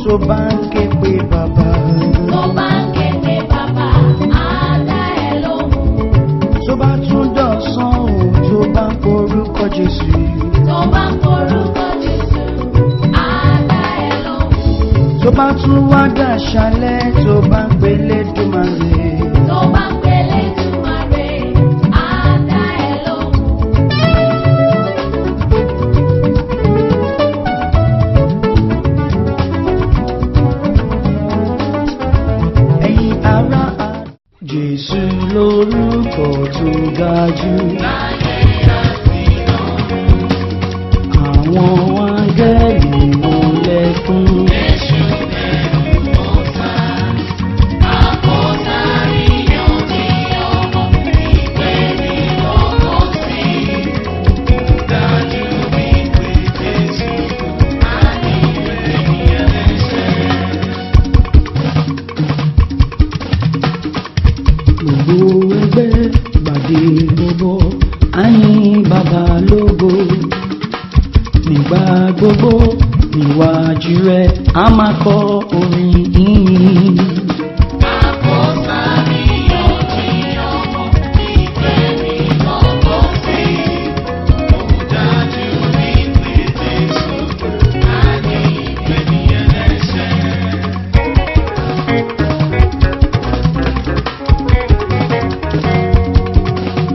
tó bá ń ké pe bàbá. Tó bá ń ké pe bàbá, á dá ẹ lóhùn. Tó bá tún dọ̀sán o, tó bá ń porúkọ Jésù. Tó bá ń porúkọ Jésù, á dá ẹ lóhùn. Tó bá tún wá dàṣálẹ́, tó bá ń pe Lédùmarè. Tó bá ń pe Lédùmarè, á dá ẹ lóhùn. Ẹ̀yin ará, Jésù lórúkọ tó ga jù. Àwọn áńgẹ́lì mọ̀lẹ́ fún. Gbogbo ẹgbẹ́ gbàdé gbogbo àyìn bàbá lógo. Nígbà gbogbo níwájú rẹ̀ a máa kọ orin ìyìn.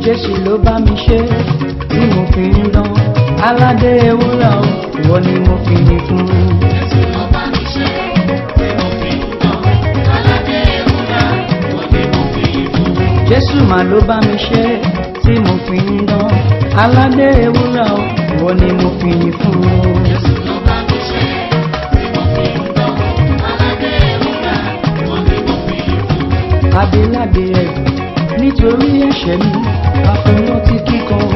Jésù ló bá mi ṣe tí mo fi ń dán aládé ewúrà o, ìwọ ni mo fi ní fún. Jésù ló bá mi ṣe tí mo fi ń dán aládé ewúrà, ìwọ ni mo fi ní fún. Jésù mà ló bá mi ṣe tí mo fi ń dán aládé ewúrà o, ìwọ ni mo fi ní fún. Jésù ló bá mi ṣe tí mo fi ń dán aládé ewúrà, ìwọ ni mo fi ní fún. Adéládé ẹ̀gbọ́n nítorí ẹ̀ṣẹ̀ mi àfihàn tí kíkan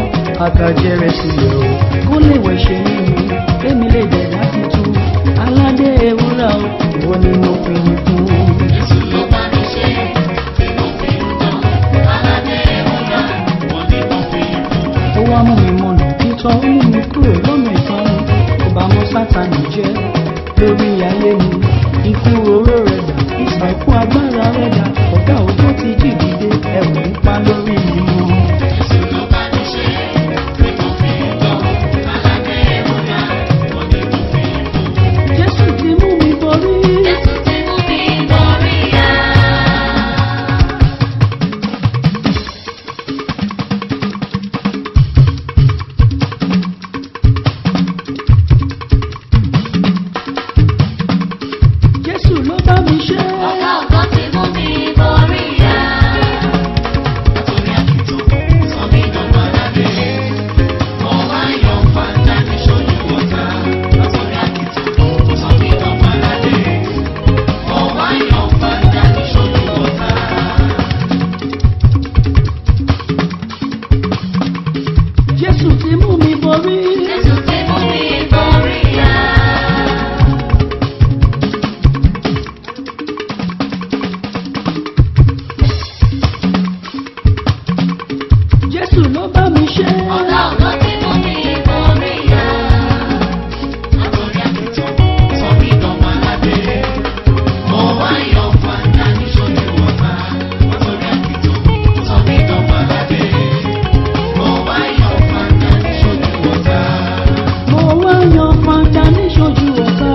àtàjẹrẹ sílẹ̀ o kó lè wẹ̀ṣẹ̀ nínú kémi lè dẹ̀dá tuntun aládé ewúrà o, ìwọ ni mo fi ní fún. Jésù ló bá mi ṣe tí mo fi ń dán aládé ewúrà, ìwọ ni mo fi ní fún. Ó wá mú mi mọ̀nà títọ́, ó mú mi kúrò lọ́nà ìparun, kò bá mọ Sátánì jẹ́ lórí ayé mi. Ikú oró rẹ̀ dà, ìsànkú agbára rẹ̀ dà, ọ̀gá òjò ti jí dìde, ẹ̀rù nípa lórí mi mọ́. Jésù ló bá mi ṣe tí mo fi ń dán aládé ewúrà, ìwọ ni mo fi ní fún. Jésù ti mú mi borí. Jésù ti mú mi borí yá. Jésù ló bá mi ṣe. Ọ̀gá ògo ti mú mi borí yá. Látòrí àkìtàn, sọ mí dọ̀gba aládé. Mo wá yan fàájà ní ṣojú ọ̀tá. Látòrí àkìtàn, sọ mí dọ̀gba aládé. Mo wá yan fàájà ní ṣojú ọ̀tá. Jésù ti mú mi borí. Jésù ti mú mi borí yá. Jésù ló bá mi ṣe. Ọ̀gá ògo ti mú mi borí yá. Látòrí àkìtàn, sọ mí dọ̀gba aládé. Mo wá yan fàájà ní ṣojú ọ̀tá. Látòrí àkìtàn, sọ mí dọ̀gba aládé. Mo wá yan fàájà ní ṣojú ọ̀tá. Mo wá yan fanta ní ṣojú ọ̀tá.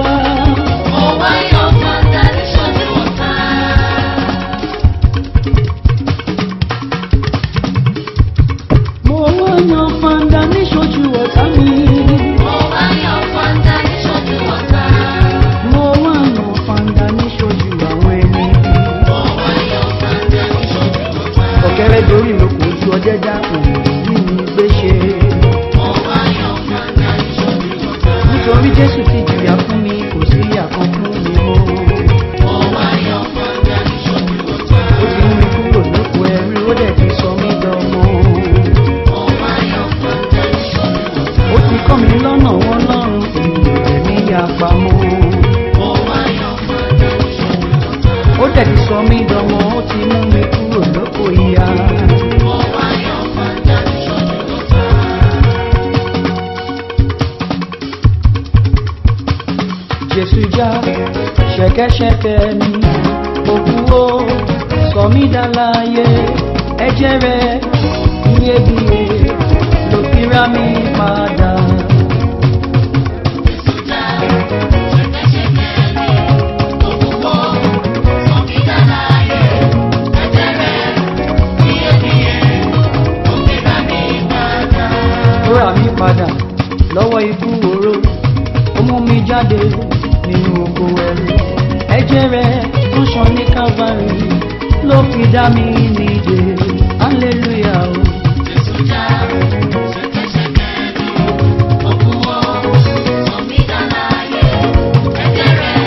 Mo wá yan fàájà ní ṣojú ọ̀tá. Mo wá yan fanta ní ṣojú ọ̀tá mi. Mo wá yan fàájà ní ṣojú ọ̀tá. Mo wá yan fanta ní ṣojú àwọn ẹni. Mo wá yan fàájà ní ṣojú ọ̀tá. Ọ̀kẹ́rẹ́ dorí mi kò ju ọjẹ́ dá òun yìí mi gbé ṣe. Mo wá yan fàájà ní ṣojú ọ̀tá. Nítorí Jésù ti jìyà fún mi, kò sí àkàn fún mi mọ́. Mo wá yan fàájà ní ṣojú ọ̀tá. Ó ti mú mi kúrò lóko ẹrú, ó dẹ̀ ti sọ mí dọmọ. Mo wá yan fàájà ní ṣojú ọ̀tá. Ó ti kọ́ mi lọ́nà wọn lọ́rùn, ènìyàn mi yà pamọ́. Mo wá yan fàájà ní ṣojú ọ̀tá. Ó dẹ̀ ti sọ mí dọmọ, ó ti mú mi kúrò lóko ìyà. Mo wá yan fàájà ní ṣojú ọ̀tá. Jésù já ṣẹ̀kẹ̀ṣẹ̀kẹ̀ ni òkú o sọ mí dá láyé ẹ̀jẹ̀ rẹ̀ iyebíye ló fi rà mí padà. Rà mí padà lọ́wọ́ ikú oró ó mú mi jáde nínú oko ẹrú ẹ̀jẹ̀ rẹ̀ tó ṣàn ní Calvary ló fi dá mi nídè hallelujah o. Jésù já ṣẹ̀kẹ̀ṣẹ̀kẹ̀ mi òkú o sọ mí dá láyé ẹ̀jẹ̀ rẹ̀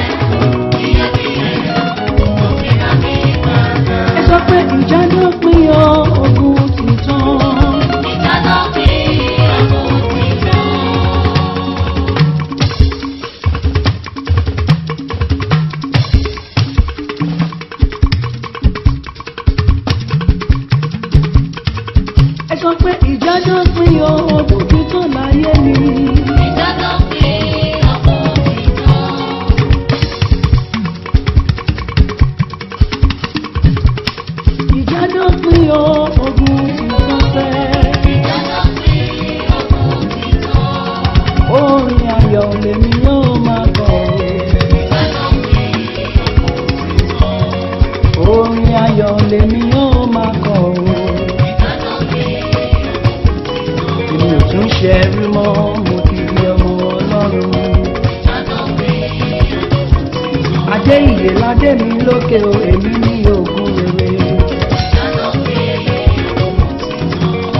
iyebíye ló fi dá mi padà. Ẹ sọ pé ìjà dópin o ogun ti tán. Ìjà dópin. Sọ pé ìjà dópin o ogun ti tán láyé mi. Ìjà dópin ogun ti tán. Ìjà dópin o ogun ti tán fẹ́. Ìjà dópin ogun ti tán. Orin ayọ̀ lèmi yóò máa kọ. Ìjà dópin ogun ti tán. Orin ayọ̀ lèmi yóò máa kọ. Èmi ò tún ṣe ẹrú mọ́, mo ti di ọmọ Ọlọ́run. Adé ìyè ládé mi lókè o, èmi ní ògùn rere.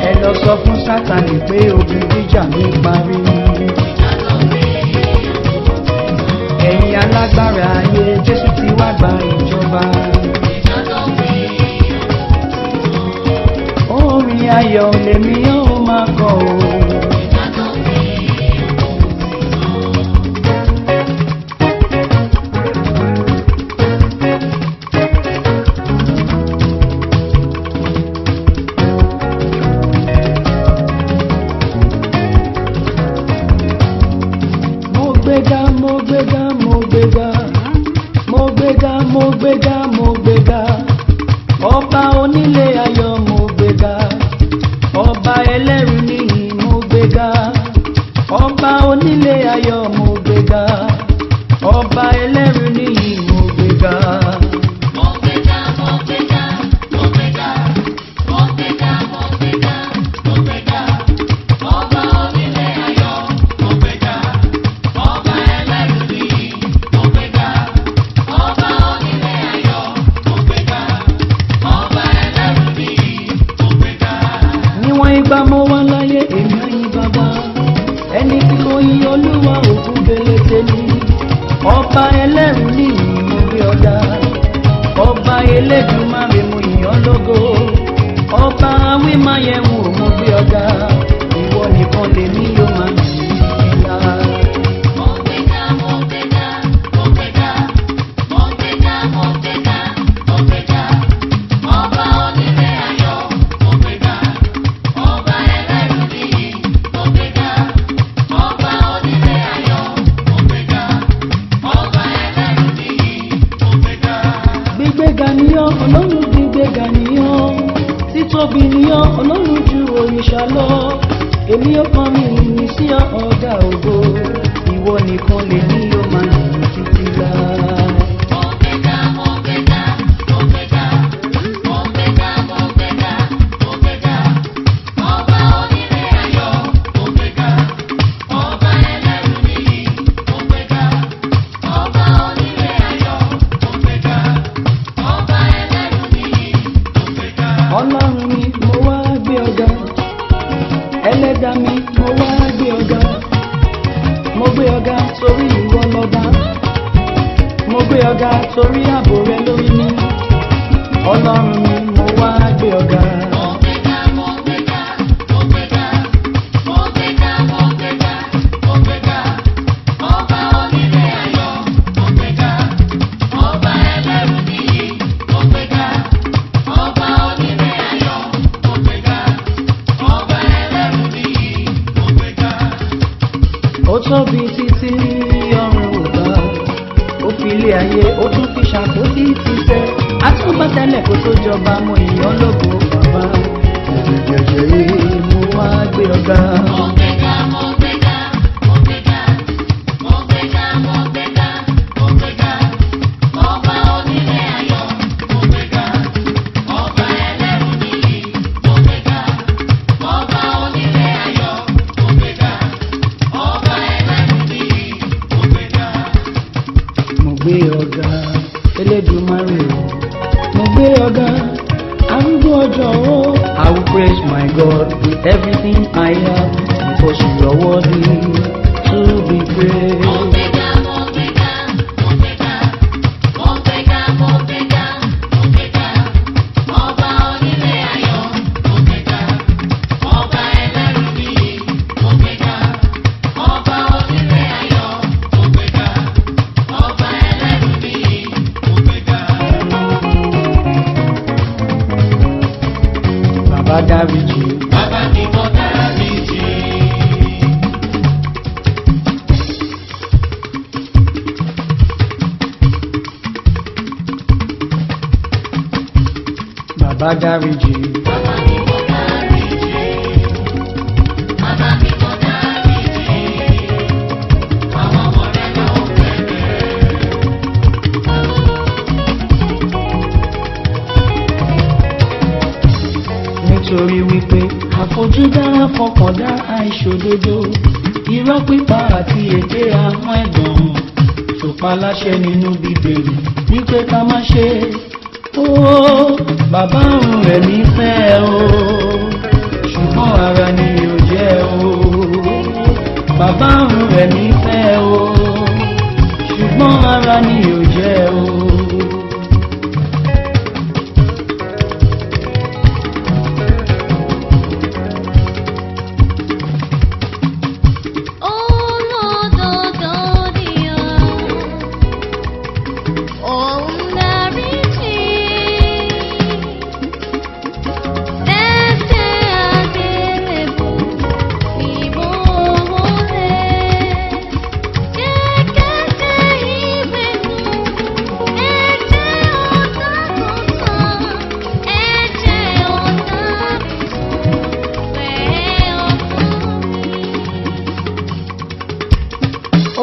Ẹ lọ sọ fún Sátánì pé ogun jíjà mi parí. Ẹ̀yin alágbára ayé, Jésù ti wá gba ìjọba. Orin ayọ̀ lèmi yóò máa kọ o. Mo gbéga, mo gbéga, mo gbéga, mo gbéga, mo gbéga, mo gbéga, ọba onílé ayọ̀ mo gbéga, ọba ẹlẹ́rù níyì mo gbéga, ọba onílé ayọ̀ mo gbéga, ọba ẹlẹ́rù níyì mo gbéga. Mo gbéga, mo gbéga, mo gbéga, mo gbéga, mo gbéga, mo gbéga, ọba onílé ayọ̀ mo gbéga, ọba ẹlẹ́rù níyì mo gbéga, ọba onílé ayọ̀ mo gbéga, ọba ẹlẹ́rù níyì mo gbéga. Níwọ̀n ìgbà mo wà láyé èmi yìn bàbá, ẹni tí kò yìn Olúwa òkú belete ni. Ọba ẹlẹ́rù níyì mo gbé ọ̀gá, ọba Elédùmarè mo yìn ọ́ lógo, ọba awímáyẹ̀wò mo gbé ọ̀gá, ìwọ nìkan lèmi yóò máa yìn ìlà. Mo gbéga, mo gbéga, mo gbéga, mo gbéga, mo gbéga, mo gbéga, ọba onílé ayọ̀ mo gbéga, ọba ẹlẹ́rù níyì mo gbéga, ọba onílé ayọ̀ mo gbéga, ọba ẹlẹ́rù níyì mo gbéga. Gbígbéga ni ọ́ Ọlọ́run, gbígbéga ni ọ́, títóbi ni ọ́ Ọlọ́run ju òrìṣà lọ. Èmi ó kàn mí ìyìn sí ọ ọ̀gá ògo, ìwọ nìkan lèmi yóò máa yìn títí láé. Mo gbéga, mo gbéga, mo gbéga, mo gbéga, mo gbéga, mo gbéga, ọba onílé ayọ̀ mo gbéga, ọba ẹlẹ́rù níyì mo gbéga, ọba onílé ayọ̀ mo gbéga, ọba ẹlẹ́rù níyì mo gbéga. Ọlọ́run mi mo wá gbé ọ̀gá, ẹlẹ́dàá mi mo wá gbé ọ̀gá, mo gbé ọ̀gá torí ìwọ lọ́ba, mo gbé ọ̀gá torí ààbò rẹ lórí mi. Ọlọ́run mi mo wá gbé ọ̀gá. Mo gbéga, mo gbéga, mo gbéga, mo gbéga, mo gbéga, mo gbéga, ọba onílé ayọ̀ mo gbéga, ọba ẹlẹ́rù níyì mo gbéga, ọba onílé ayọ̀ mo gbéga, ọba ẹlẹ́rù níyì mo gbéga. Ó tóbi títí ọ̀run ò gbà, ó fi ilé ayé ó tún fi ṣàkóso ìtìsẹ́ àtúbọ̀tẹ́lẹ̀ kó tó jọba mo ìyàn lógo bàbá ẹ̀rù jẹ̀jẹ̀ yìí mo wá gbé ọ̀gá. Gbé ọ̀gá Elédùmarè mo gbé ọ̀gá arúgbó ọjọ́ o. I will praise my God with everything I have because you are worthy to be praised. Bàbá dáríjì. Bàbá ni mo dáríjì. Bàbá dáríjì. Bàbá ni mo dáríjì. Bàbá ni mo dáríjì. Àwọn ọmọ rẹ̀ ló ń bẹ̀rẹ̀. Nítorí wípé àfojúdá fọkàndá àìṣòdodo irọ́ pípa àti ète ahọ́n ẹ̀gàn tó pa láṣẹ nínú bíbélì wípé ká má ṣe ó bàbá òun rẹ̀ mí fẹ́ o ṣùgbọ́n ara ni yóò jẹ́ o bàbá òun rẹ̀ mí fẹ́ o ṣùgbọ́n ara ni yóò jẹ́ o.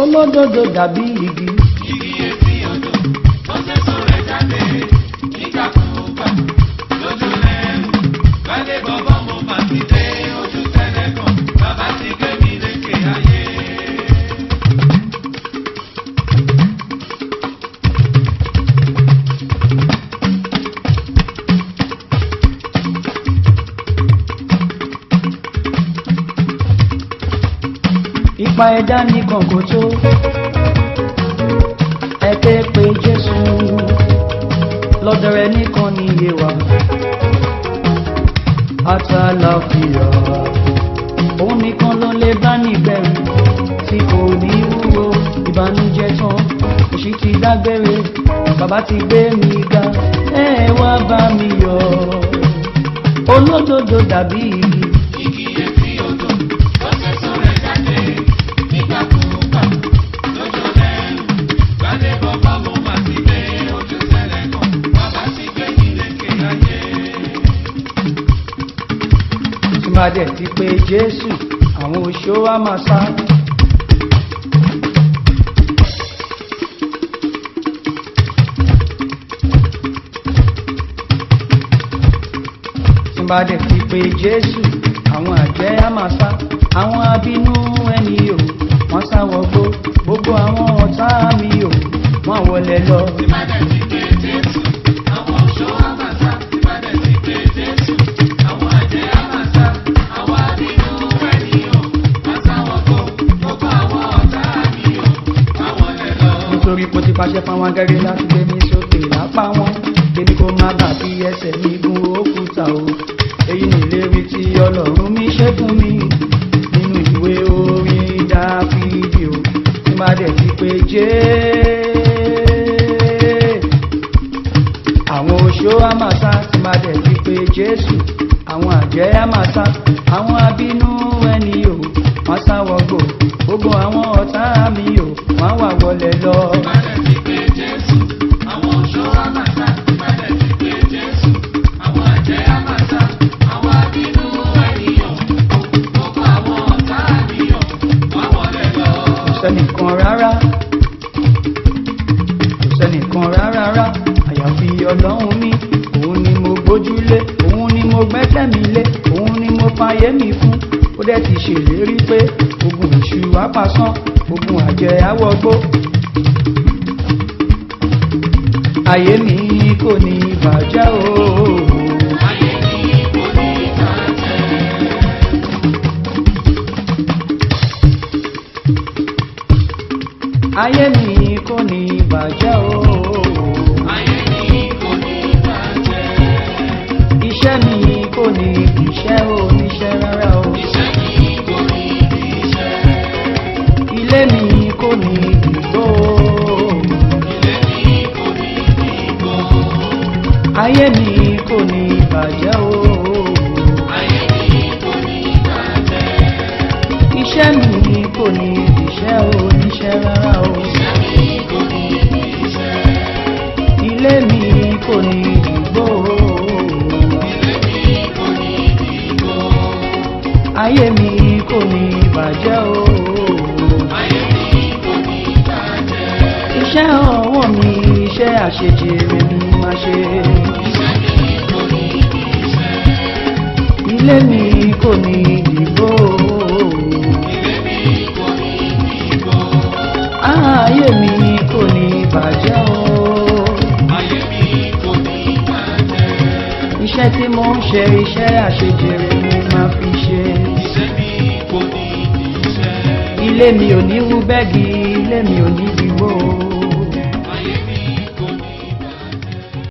Olódodo dàbí igi. Igi etí odò tó sẹ́sọ rẹ̀ jáde nígbàkúùgbà lójú lẹ́rù. Gbadé bọ́bọ́ mo mà ti dé ojú tẹ́lẹ̀ kan. Bàbá ti gbé mi lékè ayé. Ipa ẹ̀dá ní kọ̀ǹkọ̀ tó ẹ̀kẹ́ pé Jésù lọ́dọ̀ rẹ̀ nìkan ní iye wa àtàlàfíà òun nìkan ló lè bá nígbẹ̀rù tí kò ní wúwo ìbànújẹ́ tán òṣì ti dágbére bàbá ti gbé mi ga ẹ wá bá mi yọ̀ olódodo dàbí igi. Igi etí odò tó sẹ́sọ rẹ̀ jáde nígbàkúùgbà lójú lẹ́rù. Gbadé bọ́bọ́ mo mà ti dé ojú tẹ́lẹ̀ kan. Bàbá ti gbé mi lékè ayé. Tí máa dẹ̀ ti pé Jésù àwọn oṣó á máa sá. Tí máa dẹ̀ ti pé Jésù àwọn àjẹ́ á máa sá. Àwọn abínú ẹni o wọ́n sá wọgbó gbogbo àwọn ọ̀tá mi o wọ́n wọlé lọ. Tí bá dẹ̀ ti pé Jésù àwọn oṣó á máa sá. Tí bá dẹ̀ ti pé Jésù àwọn àjẹ́ á máa sá. Àwọn abínú ẹni o wọ́n sá wọgbó gbogbo àwọn ọ̀tá mi o wọ́n wọlé lọ. Nítorí mo ti pàṣẹ fáwọn agẹ́rẹ́ láti gbé mi sókè lápá wọn débi kó má bà fi ẹsẹ̀ mi gun òkúta o èyí ni ìlérí tí Ọlọ́run mi ṣe fún mi nínú ìwé orin Dáfídì o tí má dẹ̀ ti pé àwọn oṣó á máa sá tí má dẹ̀ ti pé Jésù àwọn àjẹ́ á máa sá àwọn abínú ẹni o wọ́n sá wọgbó gbogbo àwọn ọ̀tá mi o wọ́n wà wọlé lọ. Tí bá dẹ̀ ti pé Jésù sẹ́nìkan rárá, kò sẹ́nìkan rárá àyàfi ọlọ́run mi. Òun ni mo gbójúlé, òun ni mo gbẹ́kẹ̀ mi lé, òun ni mo fayé mi fún. Ó dẹ̀ ti ṣèlérí pé ogun èṣù apasán, ogun àjẹ́ àwọ̀gbó. Ayé mi kò ní bàjẹ́ o. Ayé mi kò ní bàjẹ́. Ayé mi kò ní bàjẹ́ o. Ayé mi kò ní bàjẹ́. Iṣẹ́ mi kò ní iṣẹ́ oníṣẹ́ rárá o. Iṣẹ́ mi kò ní iṣẹ́. Ilé mi kò ní ìgbó. Ilé mi kò ní ìgbó. Ayé mi kò ní bàjẹ́ o. Ayé mi kò ní bàjẹ́. Iṣẹ́ mi kò ní iṣẹ́ oníṣẹ́ rárá o. Iṣẹ́ mi kò ní iṣẹ́. Ilé mi kò ní ìgbó. Ilé mi kò ní ìgbó. Ayé mi kò ní bàjẹ́ o. Ayé mi kò ní bàjẹ́. Iṣẹ́ ọwọ́ mi, iṣẹ́ àṣejèrè ni máa ṣe. Iṣẹ́ mi kò ní iṣẹ́. Ilé mi kò ní ìgbó. Ilé mi kò ní ìgbó. Ayé mi kò ní bàjẹ́ o. Ayé mi kò ní bàjẹ́. Iṣẹ́ tí mo ń ṣe, iṣẹ́ àṣejèrè ni máa fi ṣe. Iṣẹ́ mi kò ní iṣẹ́. Ilé mi ò ní wú bẹ́ẹ̀gì, ilé mi ò ní